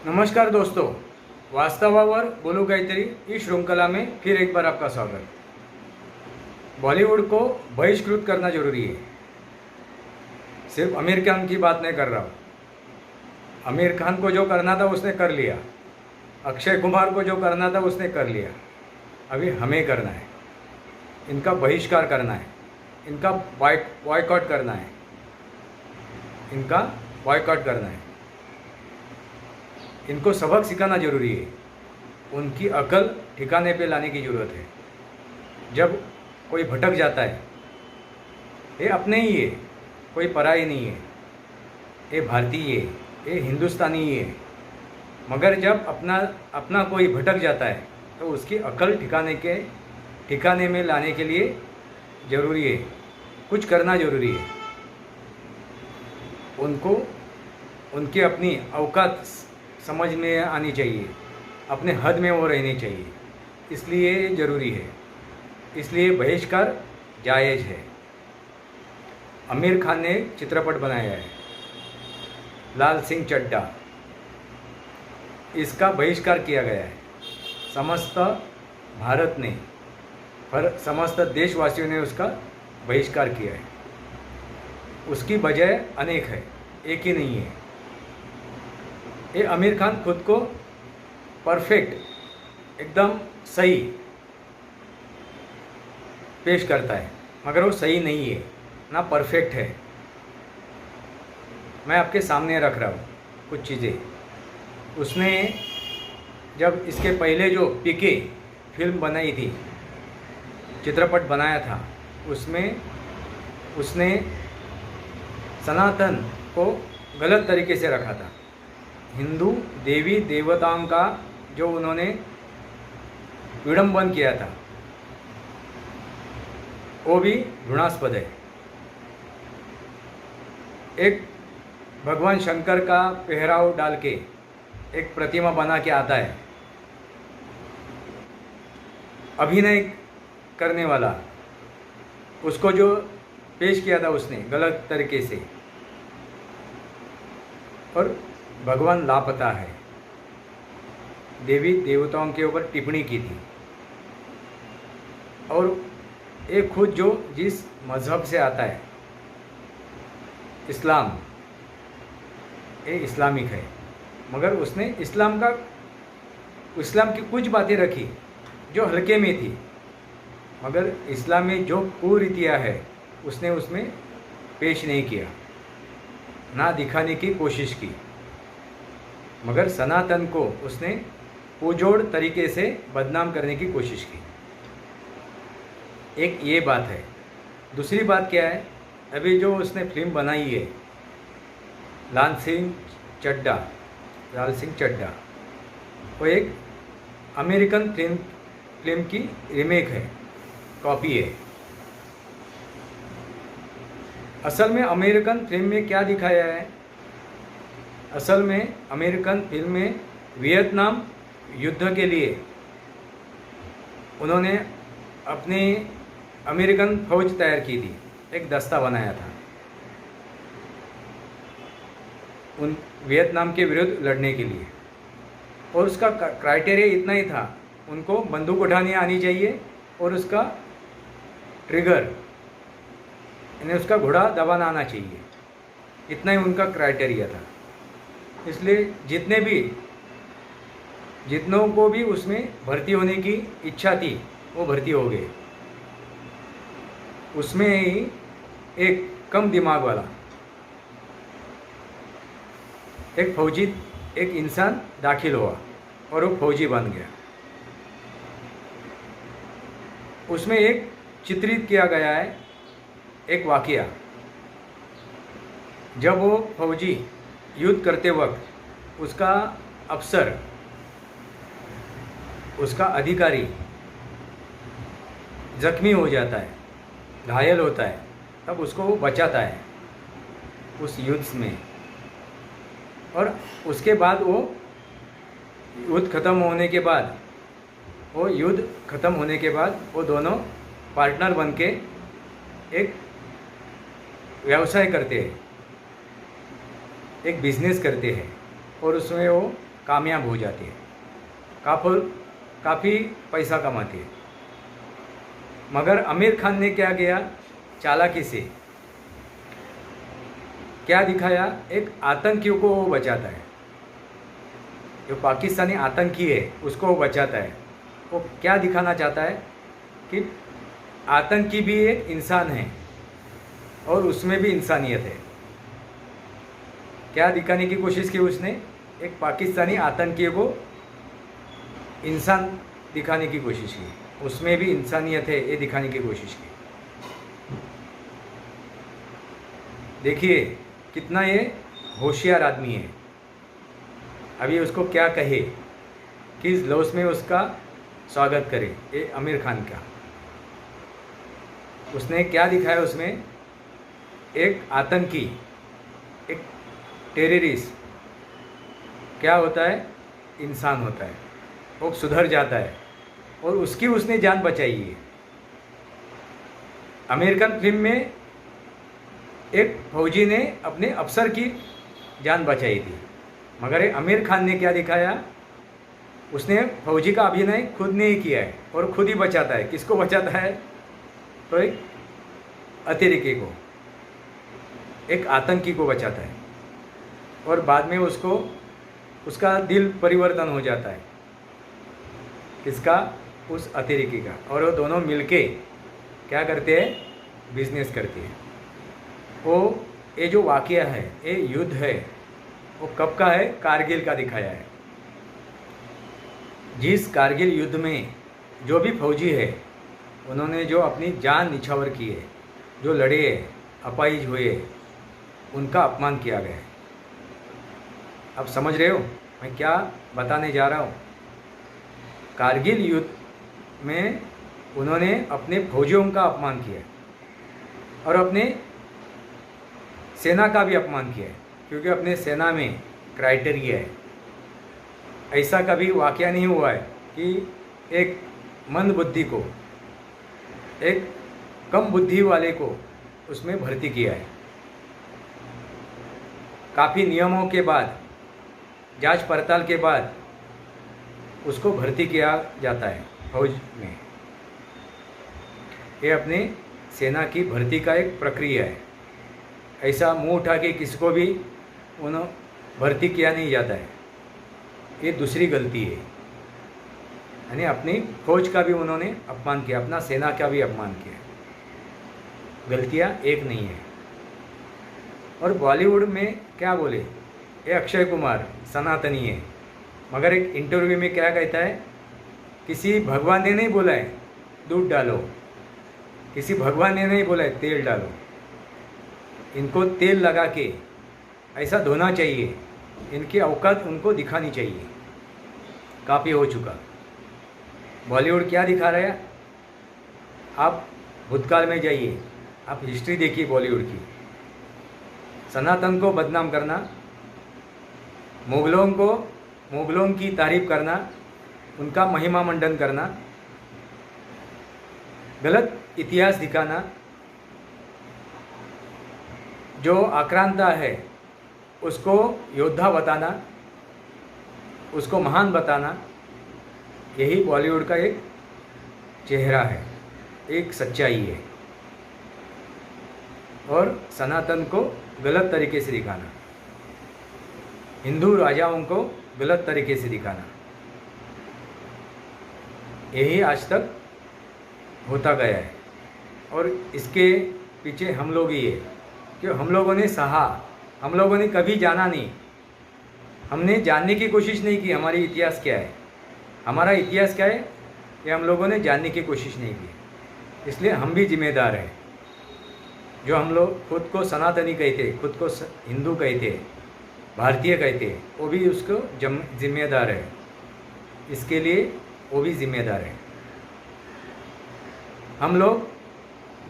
नमस्कार दोस्तों, वास्तवावर बोलू काहीतरी इस श्रृंखला में फिर एक बार आपका स्वागत। बॉलीवुड को बहिष्कृत करना जरूरी है। सिर्फ आमिर खान की बात नहीं कर रहा हूँ। आमिर खान को जो करना था उसने कर लिया, अक्षय कुमार को जो करना था उसने कर लिया। अभी हमें करना है, इनका बहिष्कार करना है, इनका बॉयकॉट करना है, इनका बॉयकॉट करना है। इनको सबक सिखाना जरूरी है, उनकी अकल ठिकाने पे लाने की ज़रूरत है। जब कोई भटक जाता है, ये अपने ही है, कोई पराई नहीं है, ये भारतीय है, ये हिंदुस्तानी है। मगर जब अपना कोई भटक जाता है तो उसकी अकल ठिकाने में लाने के लिए ज़रूरी है, कुछ करना ज़रूरी है। उनको उनकी अपनी औकात समझ में आनी चाहिए, अपने हद में वो रहनी चाहिए, इसलिए ज़रूरी है। इसलिए बहिष्कार जायज़ है। आमिर खान ने चित्रपट बनाया है लाल सिंह चड्ढा, इसका बहिष्कार किया गया है। समस्त भारत ने समस्त देशवासियों ने उसका बहिष्कार किया है। उसकी वजह अनेक है, एक ही नहीं है। ये आमिर खान खुद को परफेक्ट एकदम सही पेश करता है, मगर वो सही नहीं है, ना परफेक्ट है। मैं आपके सामने रख रहा हूँ कुछ चीज़ें। उसने जब इसके पहले जो पीके फिल्म बनाई थी, चित्रपट बनाया था, उसमें उसने सनातन को गलत तरीके से रखा था। हिंदू देवी देवताओं का जो उन्होंने विडंबन किया था, वो भी घृणास्पद है। एक भगवान शंकर का पहराव डाल के एक प्रतिमा बना के आता है, अभिनय करने वाला, उसको जो पेश किया था उसने गलत तरीके से, और भगवान लापता है, देवी देवताओं के ऊपर टिप्पणी की थी। और एक खुद जो जिस मज़हब से आता है, इस्लाम, ये इस्लामिक है, मगर उसने इस्लाम की कुछ बातें रखी जो हल्के में थी, मगर इस्लाम में जो कुरीतियाँ है उसने उसमें पेश नहीं किया, ना दिखाने की कोशिश की। मगर सनातन को उसने पुरजोर तरीके से बदनाम करने की कोशिश की। एक ये बात है। दूसरी बात क्या है, अभी जो उसने फिल्म बनाई है लाल सिंह चड्ढा, वो एक अमेरिकन फिल्म की रीमेक है, कॉपी है। असल में अमेरिकन फिल्म में क्या दिखाया है, असल में अमेरिकन फिल्म में वियतनाम युद्ध के लिए उन्होंने अपनी अमेरिकन फौज तैयार की थी, एक दस्ता बनाया था उन वियतनाम के विरुद्ध लड़ने के लिए। और उसका क्राइटेरिया इतना ही था, उनको बंदूक उठानी आनी चाहिए और उसका ट्रिगर यानी उसका घोड़ा दबाना आना चाहिए, इतना ही उनका क्राइटेरिया था। इसलिए जितनों को भी उसमें भर्ती होने की इच्छा थी वो भर्ती हो गए। उसमें ही एक कम दिमाग वाला एक इंसान दाखिल हुआ और वो फौजी बन गया। उसमें एक चित्रित किया गया है एक वाकया, जब वो फौजी युद्ध करते वक्त उसका अफसर, उसका अधिकारी जख्मी हो जाता है, घायल होता है, तब उसको वो बचाता है उस युद्ध में। और उसके बाद वो युद्ध ख़त्म होने के बाद वो दोनों पार्टनर बन के एक व्यवसाय करते हैं, एक बिजनेस करते हैं, और उसमें वो कामयाब हो जाती है, काफ़ी पैसा कमाती है। मगर आमिर खान ने क्या किया, चालाकी से क्या दिखाया, एक आतंकियों को वो बचाता है, जो पाकिस्तानी आतंकी है उसको वो बचाता है। वो क्या दिखाना चाहता है कि आतंकी भी एक इंसान है और उसमें भी इंसानियत है। क्या दिखाने की कोशिश की उसने, एक पाकिस्तानी आतंकी को इंसान दिखाने की कोशिश की, उसमें भी इंसानियत है ये दिखाने की कोशिश की। देखिए कितना ये होशियार आदमी है। अभी उसको क्या कहे, किस लफ्ज़ में उसका स्वागत करे, ये आमिर खान का। उसने क्या दिखाया, उसमें एक आतंकी, एक टेररिस्ट क्या होता है, इंसान होता है, वो सुधर जाता है और उसकी उसने जान बचाई है। अमेरिकन फिल्म में एक फौजी ने अपने अफसर की जान बचाई थी, मगर ये आमिर खान ने क्या दिखाया, उसने फौजी का अभिनय खुद ने ही किया है और खुद ही बचाता है। किसको बचाता है, तो एक अतिरेकी को, एक आतंकी को बचाता है और बाद में उसका दिल परिवर्तन हो जाता है, किसका, उस अतिरेकी का। और वो दोनों मिलके क्या करते हैं, बिजनेस करते हैं। वो ये जो वाक़या है, ये युद्ध है, वो कब का है, कारगिल का दिखाया है। जिस कारगिल युद्ध में जो भी फौजी है उन्होंने जो अपनी जान निछावर की है, जो लड़े, अपाहिज हुए, उनका अपमान किया गया है। अब समझ रहे हो मैं क्या बताने जा रहा हूँ। कारगिल युद्ध में उन्होंने अपने फौजियों का अपमान किया है और अपने सेना का भी अपमान किया है, क्योंकि अपने सेना में क्राइटेरिया है। ऐसा कभी वाक़या नहीं हुआ है कि एक मंद बुद्धि को, एक कम बुद्धि वाले को उसमें भर्ती किया है। काफ़ी नियमों के बाद, जांच पड़ताल के बाद उसको भर्ती किया जाता है फौज में। ये अपने सेना की भर्ती का एक प्रक्रिया है। ऐसा मुंह उठा के किसी को भी उन्होंने भर्ती किया नहीं जाता है, ये दूसरी गलती है। यानी अपनी फौज का भी उन्होंने अपमान किया, अपना सेना का भी अपमान किया। गलतियाँ एक नहीं है। और बॉलीवुड में क्या बोले, ये अक्षय कुमार सनातनी है, मगर एक इंटरव्यू में क्या कहता है, किसी भगवान ने नहीं बोला है दूध डालो, किसी भगवान ने नहीं बोला है तेल डालो। इनको तेल लगा के ऐसा धोना चाहिए, इनकी औकात उनको दिखानी चाहिए। काफ़ी हो चुका। बॉलीवुड क्या दिखा रहा है, आप भूतकाल में जाइए, आप हिस्ट्री देखिए बॉलीवुड की। सनातन को बदनाम करना, मुगलों की तारीफ करना, उनका महिमा मंडन करना, गलत इतिहास दिखाना, जो आक्रांता है उसको योद्धा बताना, उसको महान बताना, यही बॉलीवुड का एक चेहरा है, एक सच्चाई है। और सनातन को गलत तरीके से दिखाना, हिंदू राजाओं को गलत तरीके से दिखाना, यही आज तक होता गया है। और इसके पीछे हम लोग ही है, कि हम लोगों ने सहा, हम लोगों ने कभी जाना नहीं, हमने जानने की कोशिश नहीं की हमारी इतिहास क्या है, हमारा इतिहास क्या है, ये हम लोगों ने जानने की कोशिश नहीं की। इसलिए हम भी जिम्मेदार हैं। जो हम लोग खुद को सनातनी कहते, खुद को हिंदू कहते, भारतीय कहते, वो भी उसको जिम्मेदार है, इसके लिए वो भी जिम्मेदार है। हम लोग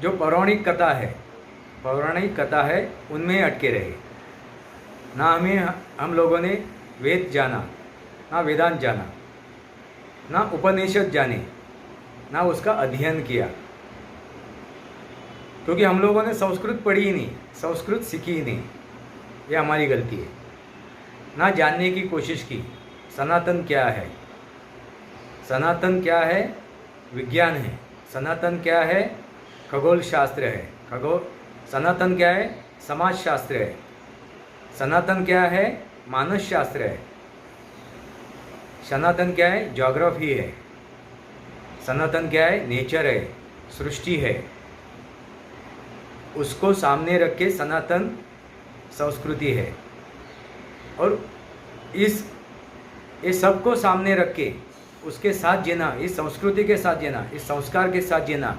जो पौराणिक कथा है उनमें अटके रहे ना। हम लोगों ने वेद जाना, ना वेदांत जाना, ना उपनिषद जाने, ना उसका अध्ययन किया, क्योंकि हम लोगों ने संस्कृत पढ़ी ही नहीं, संस्कृत सीखी ही नहीं। ये हमारी गलती है। ना जानने की कोशिश की, सनातन क्या है? सनातन क्या है? विज्ञान है। सनातन क्या है? खगोल शास्त्र है। सनातन क्या है? समाज शास्त्र है। सनातन क्या है? मानस शास्त्र है। सनातन क्या है? ज्योग्राफी है। सनातन क्या है? नेचर है, सृष्टि है। उसको सामने रख के सनातन संस्कृति है। और इस सबको सामने रख के उसके साथ जीना, इस संस्कृति के साथ जीना, इस संस्कार के साथ जीना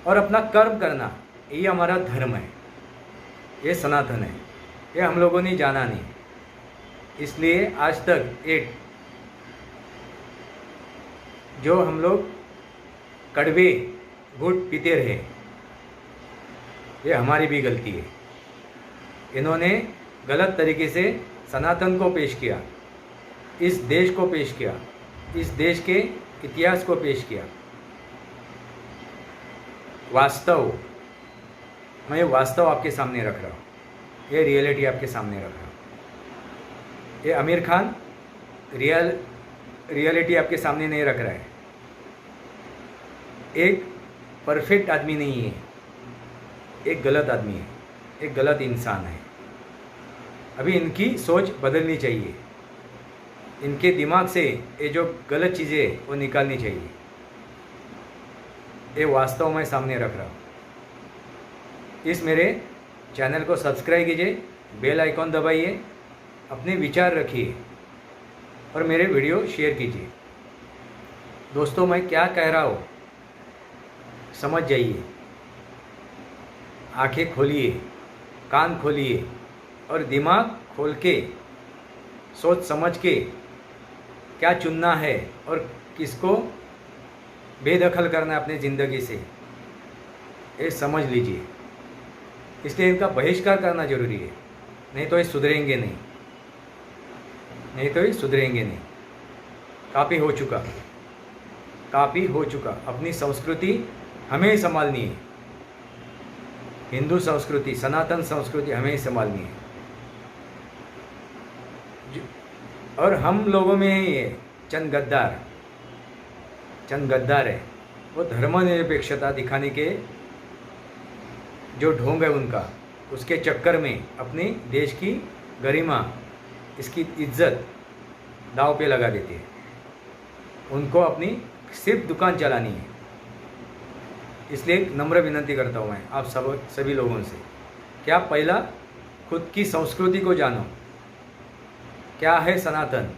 और अपना कर्म करना, ये हमारा धर्म है, ये सनातन है। ये हम लोगों ने जाना नहीं, इसलिए आज तक एक जो हम लोग कड़वे घुट पीते रहे, ये हमारी भी गलती है। इन्होंने गलत तरीके से सनातन को पेश किया, इस देश को पेश किया, इस देश के इतिहास को पेश किया। मैं वास्तव आपके सामने रख रहा हूँ, ये रियलिटी आपके सामने रख रहा हूँ। ये आमिर खान रियलिटी आपके सामने नहीं रख रहा है। एक परफेक्ट आदमी नहीं है, एक गलत आदमी है, एक गलत इंसान है। अभी इनकी सोच बदलनी चाहिए, इनके दिमाग से ये जो गलत चीज़ें वो निकालनी चाहिए। ये वास्तव में सामने रख रहा हूँ। इस मेरे चैनल को सब्सक्राइब कीजिए, बेल आइकॉन दबाइए, अपने विचार रखिए और मेरे वीडियो शेयर कीजिए। दोस्तों, मैं क्या कह रहा हूँ समझ जाइए। आंखें खोलिए, कान खोलिए और दिमाग खोल के सोच समझ के क्या चुनना है और किसको बेदखल करना है अपनी ज़िंदगी से, ये समझ लीजिए। इसलिए इनका बहिष्कार करना जरूरी है, नहीं तो ये सुधरेंगे नहीं। काफ़ी हो चुका। अपनी संस्कृति हमें ही संभालनी है। हिंदू संस्कृति, सनातन संस्कृति हमें ही संभालनी है। और हम लोगों में ही ये चंद गद्दार है, वो धर्मनिरपेक्षता दिखाने के जो ढोंग है उनका, उसके चक्कर में अपने देश की गरिमा, इसकी इज्जत दांव पे लगा देते हैं। उनको अपनी सिर्फ दुकान चलानी है। इसलिए एक नम्र विनती करता हूँ मैं आप सभी लोगों से, क्या पहला खुद की संस्कृति को जानो, क्या है सनातन,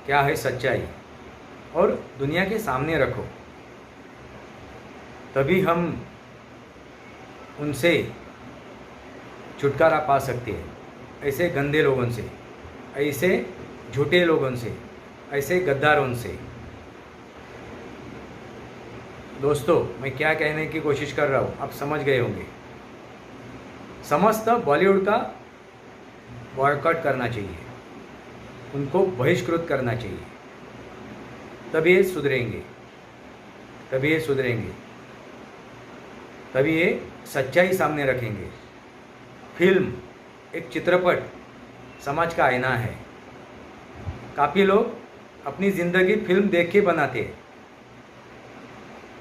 क्या है सच्चाई, और दुनिया के सामने रखो। तभी हम उनसे छुटकारा पा सकते हैं, ऐसे गंदे लोगों से, ऐसे झूठे लोगों से, ऐसे गद्दारों से। दोस्तों, मैं क्या कहने की कोशिश कर रहा हूँ आप समझ गए होंगे। समस्त बॉलीवुड का बॉयकॉट करना चाहिए, उनको बहिष्कृत करना चाहिए, तभी ये सुधरेंगे, तभी ये सच्चाई सामने रखेंगे। फिल्म एक चित्रपट समाज का आईना है। काफ़ी लोग अपनी ज़िंदगी फिल्म देख के बनाते हैं,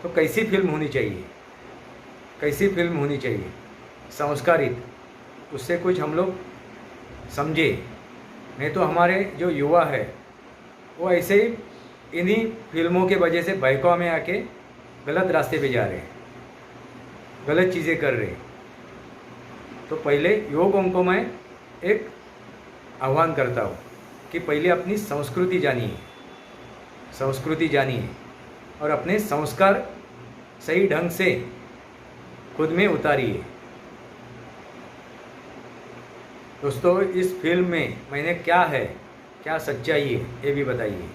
तो कैसी फिल्म होनी चाहिए? संस्कारित, उससे कुछ हम लोग समझे। नहीं तो हमारे जो युवा है वो ऐसे ही इन्हीं फिल्मों के वजह से बहकाव में आके गलत रास्ते पे जा रहे हैं, गलत चीज़ें कर रहे हैं। तो पहले युवकों को मैं एक आह्वान करता हूँ कि पहले अपनी संस्कृति जानिए और अपने संस्कार सही ढंग से खुद में उतारिए। दोस्तों, इस फिल्म में मैंने क्या सच्चाई है ये भी बताइए।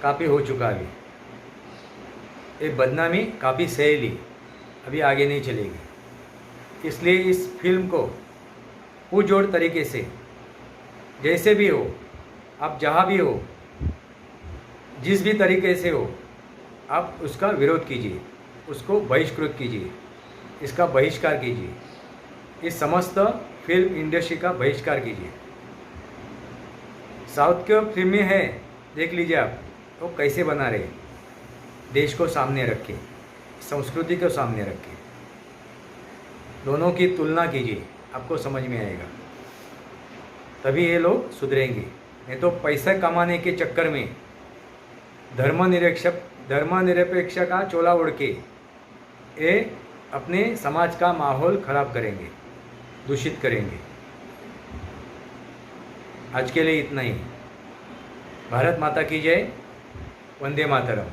काफ़ी हो चुका है, ये बदनामी काफ़ी सह ली, अभी आगे नहीं चलेगी। इसलिए इस फिल्म को पुरजोर तरीके से, जैसे भी हो, आप जहाँ भी हो, जिस भी तरीके से हो, आप उसका विरोध कीजिए, उसको बहिष्कृत कीजिए, इसका बहिष्कार कीजिए, इस समस्त फिल्म इंडस्ट्री का बहिष्कार कीजिए। साउथ के फिल्में है, देख लीजिए आप, वो कैसे बना रहे, देश को सामने रख के, संस्कृति को सामने रख के। दोनों की तुलना कीजिए, आपको समझ में आएगा, तभी ये लोग सुधरेंगे। नहीं तो पैसा कमाने के चक्कर में धर्मनिरपेक्ष का चोला ओढ़ के ये अपने समाज का माहौल खराब करेंगे, दूषित करेंगे। आज के लिए इतना ही। भारत माता की जय, वंदे मातरम।